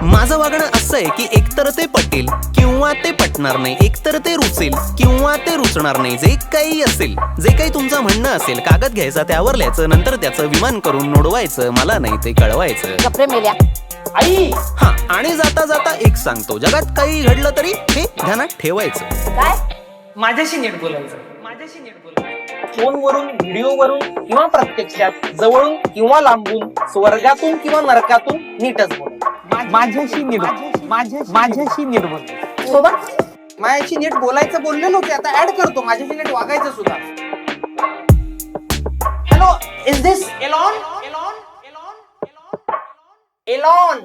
माझं वागणं असं आहे की एकतर ते पटेल किंवा ते पटणार नाही, एकतर ते रुचेल किंवा ते रुचणार नाही. जे काही असेल, जे काही तुमचं म्हणणं असेल, कागद घ्यायचा, त्यावर लिहायचं, नंतर त्याचं विमान करून नोडवायचं, मला नाही ते कळवायचं. कपडे मेल्या आई. हा, आणि जाता जाता एक सांगतो, जगात काही घडलं तरी हे ध्यानात ठेवायचं. काय? माझ्याशी नीट बोलायचं, माझ्याशी नीट बोलायचं. फोनवरून, व्हिडिओवरून किंवा प्रत्यक्षात, जवळून किंवा लांबून, स्वर्गातून किंवा नरकातून नीटच बोल. माझ्याशी नीट, माझ्याशी नीट बोल. सोबत माझ्याशी नीट बोलायचं बोललेलो की आता ऍड करतो माझ्याशी नीट वागायचं सुद्धा. Hello, is this Elon? Elon? Elon? Elon? Elon?